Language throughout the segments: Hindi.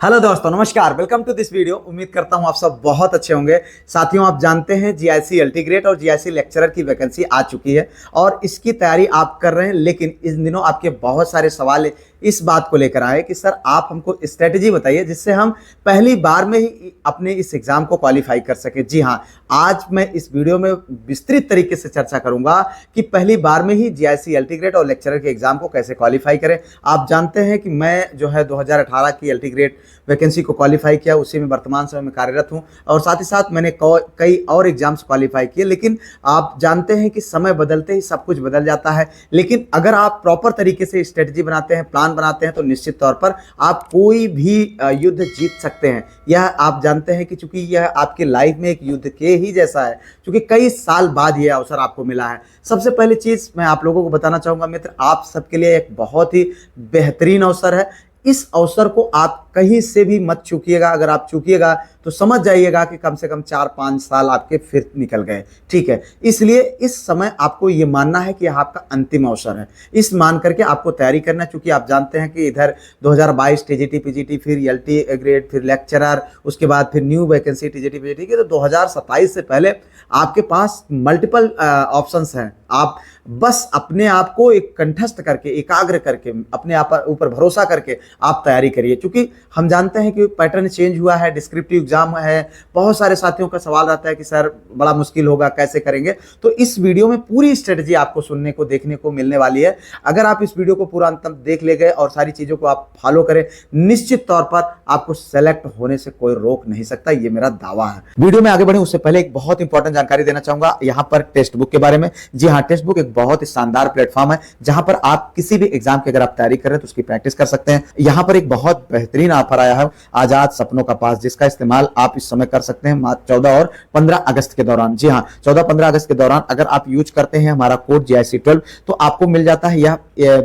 हेलो दोस्तों, नमस्कार। Welcome to this video. उम्मीद करता हूं आप सब बहुत अच्छे होंगे। साथियों, आप जानते हैं जीआईसी अल्टीग्रेड और जीआईसी लेक्चरर की वैकेंसी आ चुकी है और इसकी तैयारी आप कर रहे हैं, लेकिन इन दिनों आपके बहुत सारे सवाल इस बात को लेकर आए कि सर आप हमको स्ट्रेटजी बताइए जिससे हम पहली बार में ही अपने इस एग्जाम को क्वालिफाई कर सके। जी हाँ, आज मैं इस वीडियो में विस्तृत तरीके से चर्चा करूंगा कि पहली बार में ही जीआईसी अल्टीग्रेड और लेक्चरर के एग्जाम को कैसे क्वालिफाई करें। आप जानते हैं कि मैं जो है 2018 की अल्टीग्रेड वैकेंसी को क्वालिफाई किया, उसी में वर्तमान समय में कार्यरत हूं और साथ ही साथ मैंने कई और एग्जाम्स क्वालिफाई किए। लेकिन आप जानते हैं कि समय बदलते ही सब कुछ बदल जाता है, लेकिन अगर आप प्रॉपर तरीके से स्ट्रेटजी बनाते हैं, प्लान बनाते हैं, तो निश्चित तौर पर आप कोई भी युद्ध जीत सकते हैं। यह आप जानते हैं कि चूंकि यह आपकी लाइफ में एक युद्ध के ही जैसा है, क्योंकि कई साल बाद यह अवसर आपको मिला है। सबसे पहली चीज मैं आप लोगों को बताना चाहूंगा मित्र, आप सबके लिए एक बहुत ही बेहतरीन अवसर है। इस अवसर को आप कहीं से भी मत चूकिएगा। अगर आप चूकिएगा तो समझ जाइएगा कि कम से कम 4-5 साल आपके फिर निकल गए। ठीक है, इसलिए इस समय आपको ये मानना है कि यह आपका अंतिम अवसर है। इस मान करके आपको तैयारी करना, चूंकि आप जानते हैं कि इधर 2022 टीजीटी पीजीटी, फिर एलटी ग्रेड, फिर लेक्चरर, उसके बाद फिर न्यू वैकेंसी टीजीटी पीजीटी की, तो 2027 से पहले आपके पास मल्टीपल ऑप्शंस हैं। आप बस अपने आप को एक कंठस्थ करके, एकाग्र करके, अपने आप ऊपर भरोसा करके आप तैयारी करिए। क्योंकि हम जानते हैं कि पैटर्न चेंज हुआ है, डिस्क्रिप्टिव एग्जाम है। बहुत सारे साथियों का सवाल रहता है कि सर बड़ा मुश्किल होगा, कैसे करेंगे। तो इस वीडियो में पूरी स्ट्रेटजी आपको सुनने को, देखने को मिलने वाली है। अगर आप इस वीडियो को पूरा अंत तक देख ले गए और सारी चीजों को आप फॉलो करें, निश्चित तौर पर आपको सेलेक्ट होने से कोई रोक नहीं सकता, ये मेरा दावा है। वीडियो में आगे बढ़े उससे पहले एक बहुत इंपॉर्टेंट जानकारी देना चाहूंगा यहाँ पर टेक्स्ट बुक के बारे में। जी हाँ, टेक्स्ट बुक एक बहुत ही शानदार प्लेटफॉर्म है जहां पर आप किसी भी एग्जाम की अगर आप तैयारी कर रहे हैं तो उसकी प्रैक्टिस कर सकते हैं। यहां पर एक बहुत बेहतरीन ऑफर आया है, आजाद सपनों का पास, जिसका इस्तेमाल आप इस समय कर सकते हैं 14 और 15 अगस्त के दौरान। जी हाँ, 14-15 अगस्त के दौरान अगर आप यूज करते हैं हमारा कोड GIC12 तो आपको मिल जाता है यह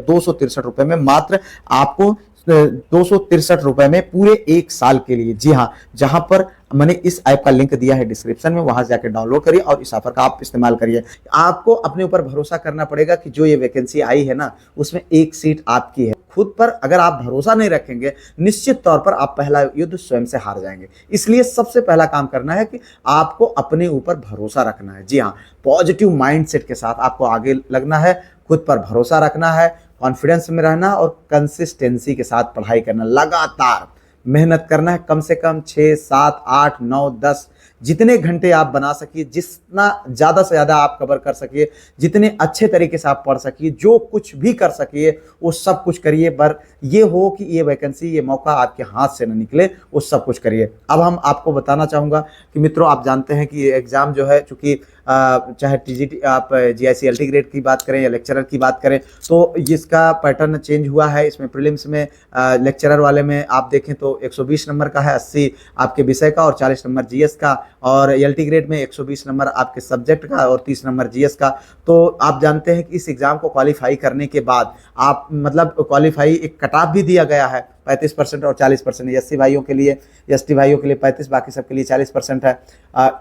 263 रुपए में, मात्र आपको 263 रुपए में पूरे 1 साल के लिए। जी हाँ, जहां पर मैंने इस ऐप का लिंक दिया है डिस्क्रिप्शन में, वहां से जाकर डाउनलोड करिए और इस ऑफर का आप इस्तेमाल करिए। आपको अपने ऊपर भरोसा करना पड़ेगा कि जो ये वैकेंसी आई है ना, उसमें एक सीट आपकी है। खुद पर अगर आप भरोसा नहीं रखेंगे, निश्चित तौर पर आप पहला युद्ध स्वयं से हार जाएंगे। इसलिए सबसे पहला काम करना है कि आपको अपने ऊपर भरोसा रखना है। जी हाँ, पॉजिटिव माइंडसेट के साथ आपको आगे लगना है, खुद पर भरोसा रखना है, कॉन्फिडेंस में रहना और कंसिस्टेंसी के साथ पढ़ाई करना, लगातार मेहनत करना है। कम से कम 6, 7, 8, 9, 10 जितने घंटे आप बना सकिए, जितना ज़्यादा से ज़्यादा आप कवर कर सकिए, जितने अच्छे तरीके से आप पढ़ सकिए, जो कुछ भी कर सकिए वो सब कुछ करिए। पर ये हो कि ये वैकेंसी, ये मौका आपके हाथ से न निकले, वो सब कुछ करिए। अब हम आपको बताना चाहूँगा कि मित्रों, आप जानते हैं कि ये एग्ज़ाम जो है, चूँकि चाहे टीजीटी आप जीआईसी अल्टीग्रेड की बात करें या लेक्चरर की बात करें, तो इसका पैटर्न चेंज हुआ है। इसमें प्रीलिम्स में लेक्चरर वाले में आप देखें तो 120 नंबर का है, 80 आपके विषय का और 40 नंबर जीएस का, और अल्टीग्रेड में 120 नंबर आपके सब्जेक्ट का और 30 नंबर जीएस का। तो आप जानते हैं कि इस एग्ज़ाम को क्वालिफाई करने के बाद आप मतलब क्वालिफाई एक कट ऑफ भी दिया गया है 35% और 40%। एससी भाइयों के लिए, एसटी भाइयों के लिए 35, बाकी सबके लिए 40% है।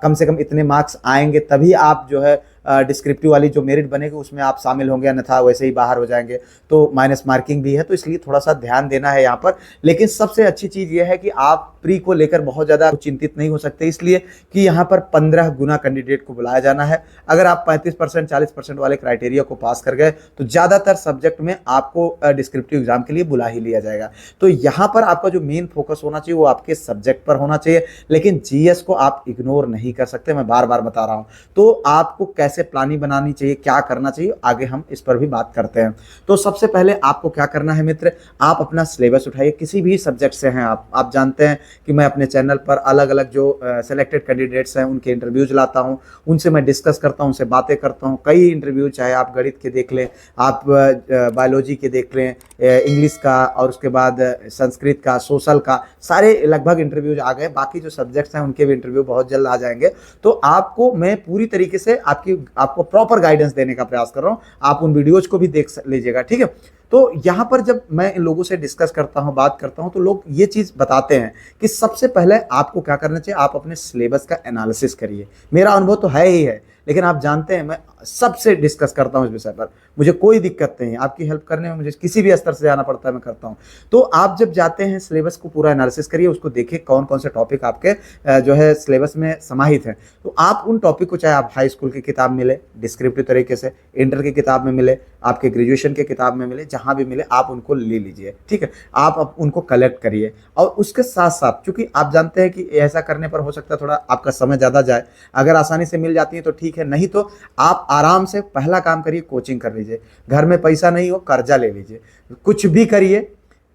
कम से कम इतने मार्क्स आएंगे तभी आप जो है डिस्क्रिप्टिव वाली जो मेरिट बनेगी उसमें आप शामिल होंगे, अन्यथा वैसे ही बाहर हो जाएंगे। तो माइनस मार्किंग भी है, तो इसलिए थोड़ा सा ध्यान देना है यहाँ पर। लेकिन सबसे अच्छी चीज़ यह है कि आप प्री को लेकर बहुत ज़्यादा चिंतित नहीं हो सकते, इसलिए कि यहाँ पर 15 गुना कैंडिडेट को बुलाया जाना है। अगर आप 35%, 40% वाले क्राइटेरिया को पास कर गए तो ज़्यादातर सब्जेक्ट में आपको डिस्क्रिप्टिव एग्जाम के लिए बुला ही लिया जाएगा। तो यहाँ पर आपका जो मेन फोकस होना चाहिए वो आपके सब्जेक्ट पर होना चाहिए, लेकिन जीएस को आप इग्नोर नहीं कर सकते, मैं बार बार बता रहा हूँ। तो आपको कैसे प्लानिंग बनानी चाहिए, क्या करना चाहिए, आगे हम इस पर भी बात करते हैं। तो सबसे पहले आपको क्या करना है मित्र, आप अपना सिलेबस उठाइए, किसी भी सब्जेक्ट से हैं आप जानते हैं कि मैं अपने चैनल पर अलग अलग जो सेलेक्टेड कैंडिडेट्स हैं उनके इंटरव्यूज लाता हूं, उनसे मैं डिस्कस करता हूं, उनसे बातें करता हूं। कई इंटरव्यू, चाहे आप गणित के देख लें, आप बायोलॉजी के देख लें, इंग्लिश का, और उसके बाद संस्कृत का, सोशल का, सारे लगभग इंटरव्यूज आ गए। बाकी जो सब्जेक्ट्स हैं उनके भी इंटरव्यू बहुत जल्द आ जाएंगे। तो आपको मैं पूरी तरीके से आपको प्रॉपर गाइडेंस देने का प्रयास कर रहा हूं। आप उन वीडियोज को भी देख लीजिएगा, ठीक है। तो यहाँ पर जब मैं इन लोगों से डिस्कस करता हूँ, बात करता हूँ, तो लोग ये चीज़ बताते हैं कि सबसे पहले आपको क्या करना चाहिए, आप अपने सिलेबस का एनालिसिस करिए। मेरा अनुभव तो है ही है, लेकिन आप जानते हैं मैं सबसे डिस्कस करता हूँ इस विषय पर, मुझे कोई दिक्कत नहीं है, आपकी हेल्प करने में मुझे किसी भी स्तर से जाना पड़ता है मैं करता हूँ। तो आप जब जाते हैं सिलेबस को पूरा एनालिसिस करिए, उसको देखिए कौन कौन से टॉपिक आपके जो है सिलेबस में समाहित हैं। तो आप उन टॉपिक को, चाहे आप हाई स्कूल की किताब मिले डिस्क्रिप्टिव तरीके से, इंटर की किताब में मिले, आपके ग्रेजुएशन के किताब में मिले, जहाँ भी मिले आप उनको ले लीजिए, ठीक है। आप उनको कलेक्ट करिए और उसके साथ साथ, चूंकि आप जानते हैं कि ऐसा करने पर हो सकता है थोड़ा आपका समय ज़्यादा जाए, अगर आसानी से मिल जाती है तो ठीक है, नहीं तो आप आराम से पहला काम करिए, कोचिंग कर लीजिए। घर में पैसा नहीं हो, कर्जा ले लीजिए, कुछ भी करिए,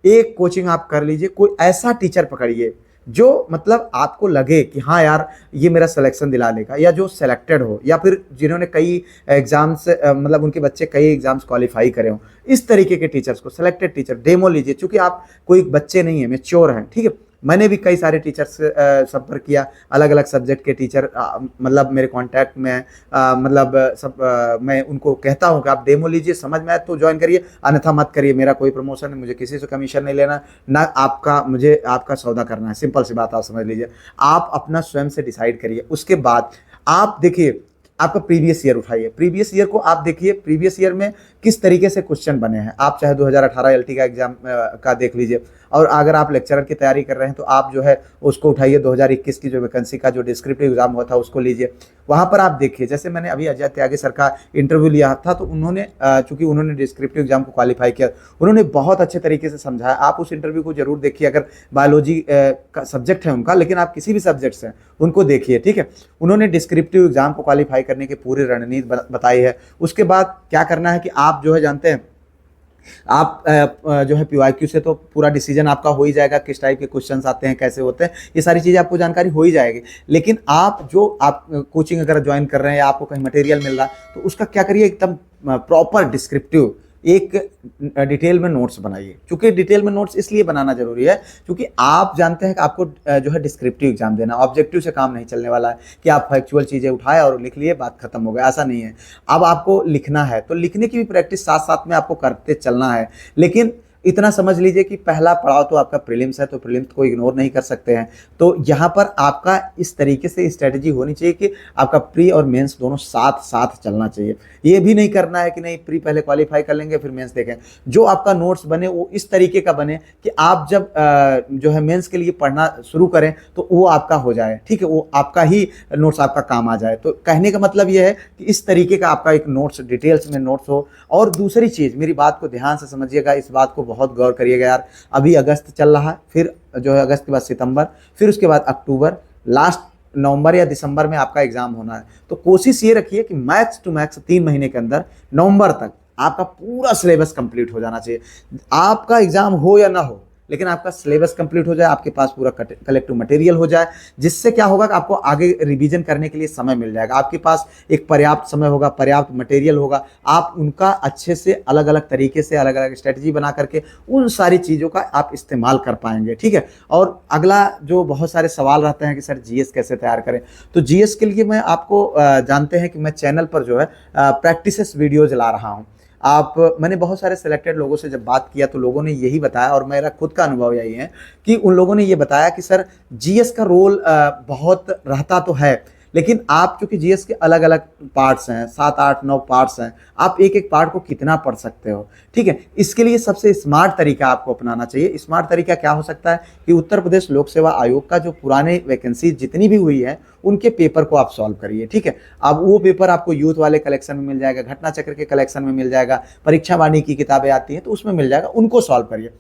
एक कोचिंग आप कर लीजिए। कोई ऐसा टीचर पकड़िए जो मतलब आपको लगे कि हाँ यार ये मेरा सिलेक्शन दिला लेगा, या जो सेलेक्टेड हो, या फिर जिन्होंने कई एग्जाम्स मतलब उनके बच्चे कई एग्जाम्स क्वालिफाई करे हो, इस तरीके के टीचर्स को, सेलेक्टेड टीचर डेमो लीजिए। चूंकि आप कोई बच्चे नहीं है, मैच्योर हैं, ठीक है। मैंने भी कई सारे टीचर से संपर्क किया, अलग अलग सब्जेक्ट के टीचर मतलब मेरे कांटेक्ट में मतलब सब मैं उनको कहता हूं कि आप डेमो लीजिए, समझ में आए तो ज्वाइन करिए, अन्यथा मत करिए। मेरा कोई प्रमोशन नहीं, मुझे किसी से कमीशन नहीं लेना, ना आपका, मुझे आपका सौदा करना है, सिंपल सी बात आप समझ लीजिए। आप अपना स्वयं से डिसाइड करिए। उसके बाद आप देखिए, आपका प्रीवियस ईयर उठाइए, प्रीवियस ईयर को आप देखिए, प्रीवियस ईयर में किस तरीके से क्वेश्चन बने हैं। आप चाहे 2018 एलटी का एग्जाम का देख लीजिए, और अगर आप लेक्चरर की तैयारी कर रहे हैं तो आप जो है उसको उठाइए, 2021 की जो वैकेंसी का जो डिस्क्रिप्टिव एग्जाम हुआ था उसको लीजिए। वहाँ पर आप देखिए, जैसे मैंने अभी अजय त्यागी सर का इंटरव्यू लिया था, तो उन्होंने चूंकि उन्होंने डिस्क्रिप्टिव एग्जाम को क्वालिफाई किया, उन्होंने बहुत अच्छे तरीके से समझाया। आप उस इंटरव्यू को जरूर देखिए, अगर बायोलॉजी का सब्जेक्ट है उनका, लेकिन आप किसी भी सब्जेक्ट से उनको देखिए, ठीक है। उन्होंने डिस्क्रिप्टिव एग्जाम को क्वालिफाई करने की पूरी रणनीति बताई है। उसके बाद क्या करना है कि आप जो है जानते हैं, आप जो है पीवाईक्यू से तो पूरा डिसीजन आपका हो ही जाएगा, किस टाइप के क्वेश्चंस आते हैं, कैसे होते हैं, ये सारी चीज़ें आपको जानकारी हो ही जाएगी। लेकिन आप जो आप कोचिंग अगर ज्वाइन कर रहे हैं या आपको कहीं मटेरियल मिल रहा है, तो उसका क्या करिए, एकदम प्रॉपर डिस्क्रिप्टिव एक डिटेल में नोट्स बनाइए। क्योंकि डिटेल में नोट्स इसलिए बनाना जरूरी है क्योंकि आप जानते हैं कि आपको जो है डिस्क्रिप्टिव एग्जाम देना, ऑब्जेक्टिव से काम नहीं चलने वाला है कि आप फैक्चुअल चीज़ें उठाए और लिख लिए, बात खत्म हो गया, ऐसा नहीं है। अब आपको लिखना है तो लिखने की भी प्रैक्टिस साथ साथ में आपको करते चलना है। लेकिन इतना समझ लीजिए कि पहला पड़ाव तो आपका प्रीलिम्स है, तो प्रीलिम्स को इग्नोर नहीं कर सकते हैं। तो यहाँ पर आपका इस तरीके से स्ट्रेटजी होनी चाहिए कि आपका प्री और मेंस दोनों साथ साथ चलना चाहिए। ये भी नहीं करना है कि नहीं प्री पहले क्वालिफाई कर लेंगे फिर मेंस देखें। जो आपका नोट्स बने वो इस तरीके का बने कि आप जब जो है मेंस के लिए पढ़ना शुरू करें तो वो आपका हो जाए, ठीक है, वो आपका ही नोट्स आपका काम आ जाए। तो कहने का मतलब ये है कि इस तरीके का आपका एक नोट्स, डिटेल्स में नोट्स हो। और दूसरी चीज़, मेरी बात को ध्यान से समझिएगा, इस बात को बहुत गौर करिएगा यार। अभी अगस्त चल रहा है, फिर जो है अगस्त के बाद सितंबर, फिर उसके बाद अक्टूबर, लास्ट नवंबर या दिसंबर में आपका एग्जाम होना है। तो कोशिश ये रखिए कि मैक्स टू मैक्स 3 महीने के अंदर, नवंबर तक आपका पूरा सिलेबस कंप्लीट हो जाना चाहिए। आपका एग्जाम हो या ना हो, लेकिन आपका सिलेबस कंप्लीट हो जाए, आपके पास पूरा कलेक्टिव मटेरियल हो जाए, जिससे क्या होगा कि आपको आगे रिवीजन करने के लिए समय मिल जाएगा। आपके पास एक पर्याप्त समय होगा, पर्याप्त मटेरियल होगा, आप उनका अच्छे से अलग अलग तरीके से अलग अलग स्ट्रेटजी बना करके उन सारी चीज़ों का आप इस्तेमाल कर पाएंगे, ठीक है। और अगला जो बहुत सारे सवाल रहते हैं कि सर जीएस कैसे तैयार करें, तो जीएस के लिए मैं आपको जानते हैं कि मैं चैनल पर जो है प्रैक्टिसेस वीडियोज ला रहा हूँ। मैंने बहुत सारे सिलेक्टेड लोगों से जब बात किया तो लोगों ने यही बताया, और मेरा खुद का अनुभव यही है कि उन लोगों ने ये बताया कि सर जीएस का रोल बहुत रहता तो है, लेकिन आप चूंकि जीएस के अलग अलग पार्ट्स हैं, 7, 8, 9 पार्ट्स हैं, आप एक एक पार्ट को कितना पढ़ सकते हो, ठीक है। इसके लिए सबसे स्मार्ट तरीका आपको अपनाना चाहिए। स्मार्ट तरीका क्या हो सकता है कि उत्तर प्रदेश लोक सेवा आयोग का जो पुराने वैकेंसी जितनी भी हुई है उनके पेपर को आप सॉल्व करिए, ठीक है। अब वो पेपर आपको यूथ वाले कलेक्शन में मिल जाएगा, घटना चक्र के कलेक्शन में मिल जाएगा, परीक्षा वाणी की किताबें आती हैं तो उसमें मिल जाएगा, उनको सॉल्व करिए।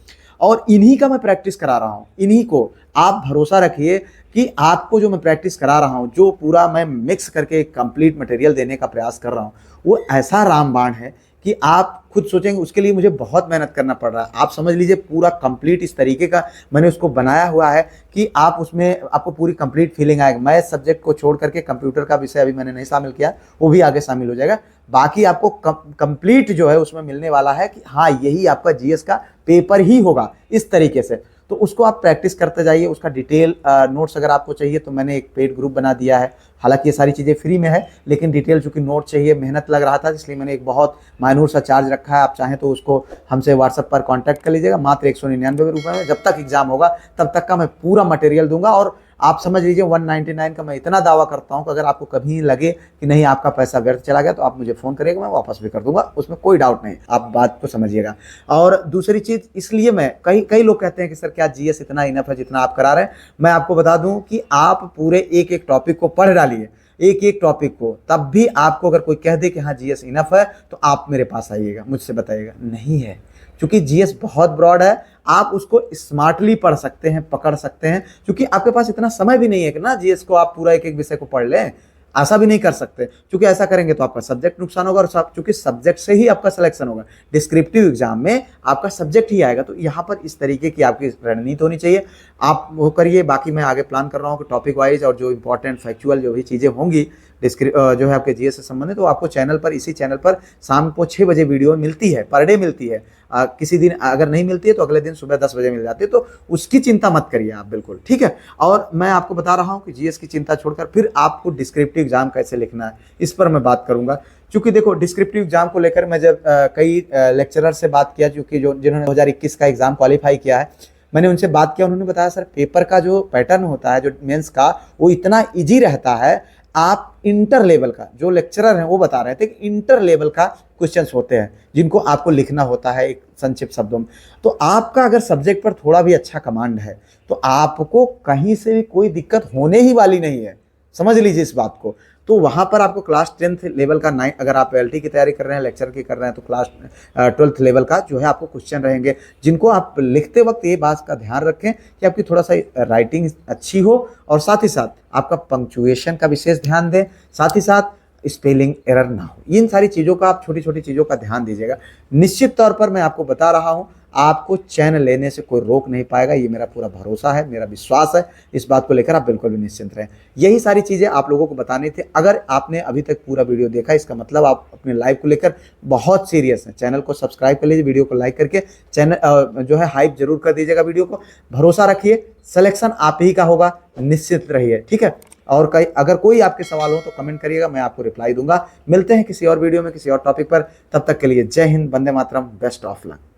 और इन्हीं का मैं प्रैक्टिस करा रहा हूँ, इन्हीं को आप भरोसा रखिए कि आपको जो मैं प्रैक्टिस करा रहा हूँ, जो पूरा मैं मिक्स करके एक कंप्लीट मटेरियल देने का प्रयास कर रहा हूँ, वो ऐसा रामबाण है कि आप खुद सोचेंगे उसके लिए मुझे बहुत मेहनत करना पड़ रहा है। आप समझ लीजिए पूरा कंप्लीट इस तरीके का मैंने उसको बनाया हुआ है कि आप उसमें आपको पूरी कंप्लीट फीलिंग आएगी। मैथ सब्जेक्ट को छोड़ करके कंप्यूटर का विषय अभी मैंने नहीं शामिल किया, वो भी आगे शामिल हो जाएगा। बाकी आपको कंप्लीट जो है उसमें मिलने वाला है कि हाँ यही आपका जीएस का पेपर ही होगा इस तरीके से। तो उसको आप प्रैक्टिस करते जाइए। उसका डिटेल नोट्स अगर आपको चाहिए तो मैंने एक पेड ग्रुप बना दिया है। हालांकि ये सारी चीज़ें फ्री में है, लेकिन डिटेल चूँकि नोट चाहिए, मेहनत लग रहा था, इसलिए मैंने एक बहुत माइनूर सा चार्ज रखा है। आप चाहें तो उसको हमसे व्हाट्सएप पर कांटेक्ट कर लीजिएगा, मात्र 199 रुपये में। जब तक एग्जाम होगा तब तक का मैं पूरा मटेरियल दूंगा और आप समझ लीजिए 199 का मैं इतना दावा करता हूं कि अगर आपको कभी लगे कि नहीं आपका पैसा व्यर्थ चला गया तो आप मुझे फ़ोन करिएगा, मैं वापस भी कर दूंगा, उसमें कोई डाउट नहीं, आप बात को समझिएगा। और दूसरी चीज़, इसलिए मैं कई कई लोग कहते हैं कि सर क्या जीएस इतना इनफ है जितना आप करा रहे हैं। मैं आपको बता दूं कि आप पूरे एक एक टॉपिक को पढ़ डालिए, एक एक टॉपिक को, तब भी आपको अगर कोई कह दे कि हाँ जीएस इनफ है तो आप मेरे पास आइएगा, मुझसे बताइएगा, नहीं है। क्योंकि जीएस बहुत ब्रॉड है, आप उसको स्मार्टली पढ़ सकते हैं, पकड़ सकते हैं, क्योंकि आपके पास इतना समय भी नहीं है कि ना जीएस को आप पूरा एक एक विषय को पढ़ लें, ऐसा भी नहीं कर सकते, क्योंकि ऐसा करेंगे तो आपका सब्जेक्ट नुकसान होगा, और क्योंकि सब्जेक्ट से ही आपका सिलेक्शन होगा, डिस्क्रिप्टिव एग्जाम में आपका सब्जेक्ट ही आएगा। तो यहाँ पर इस तरीके की आपकी रणनीति होनी चाहिए, आप वो करिए। बाकी मैं आगे प्लान कर रहा हूँ कि टॉपिक वाइज और जो इंपॉर्टेंट फैक्चुअल जो भी चीज़ें होंगी जो है आपके जीएस से संबंधित, तो आपको चैनल पर, इसी चैनल पर शाम को 6 बजे वीडियो मिलती है, पर डे मिलती है। किसी दिन अगर नहीं मिलती है तो अगले दिन सुबह 10 बजे मिल जाती है, तो उसकी चिंता मत करिए आप, बिल्कुल ठीक है। और मैं आपको बता रहा हूं कि जीएस की चिंता छोड़कर फिर आपको डिस्क्रिप्टिव एग्जाम कैसे लिखना है, इस पर मैं बात करूंगा। क्योंकि देखो डिस्क्रिप्टिव एग्जाम को लेकर मैं जब कई लेक्चरर से बात किया, क्योंकि जिन्होंने 2021 का एग्जाम क्वालिफाई किया है, मैंने उनसे बात किया, उन्होंने बताया सर पेपर का जो पैटर्न होता है, जो मेंस का, वो इतना ईजी रहता है। आप इंटर लेवल का, जो लेक्चरर हैं वो बता रहे थे कि इंटर लेवल का क्वेश्चंस होते हैं जिनको आपको लिखना होता है एक संक्षिप्त शब्दों में। तो आपका अगर सब्जेक्ट पर थोड़ा भी अच्छा कमांड है तो आपको कहीं से भी कोई दिक्कत होने ही वाली नहीं है, समझ लीजिए इस बात को। तो वहाँ पर आपको क्लास 10th लेवल का 9, अगर आप एलटी की तैयारी कर रहे हैं, लेक्चर की कर रहे हैं, तो क्लास 12th लेवल का जो है आपको क्वेश्चन रहेंगे, जिनको आप लिखते वक्त ये बात का ध्यान रखें कि आपकी थोड़ा सा राइटिंग अच्छी हो, और साथ ही साथ आपका पंक्चुएशन का विशेष ध्यान दें, साथ ही साथ स्पेलिंग एरर ना हो। इन सारी चीज़ों का आप छोटी छोटी चीज़ों का ध्यान दीजिएगा। निश्चित तौर पर मैं आपको बता रहा हूँ, आपको चैन लेने से कोई रोक नहीं पाएगा, ये मेरा पूरा भरोसा है, मेरा विश्वास है। इस बात को लेकर आप बिल्कुल भी निश्चिंत रहें। यही सारी चीज़ें आप लोगों को बतानी थी। अगर आपने अभी तक पूरा वीडियो देखा, इसका मतलब आप अपने लाइफ को लेकर बहुत सीरियस हैं। चैनल को सब्सक्राइब कर लीजिए, वीडियो को लाइक करके चैनल जो है हाइप जरूर कर दीजिएगा वीडियो को। भरोसा रखिए, सिलेक्शन आप ही का होगा, निश्चित रहिए, ठीक है। और अगर कोई आपके सवाल हो तो कमेंट करिएगा, मैं आपको रिप्लाई दूंगा। मिलते हैं किसी और वीडियो में, किसी और टॉपिक पर। तब तक के लिए जय Hind, Vande Mataram, best of luck.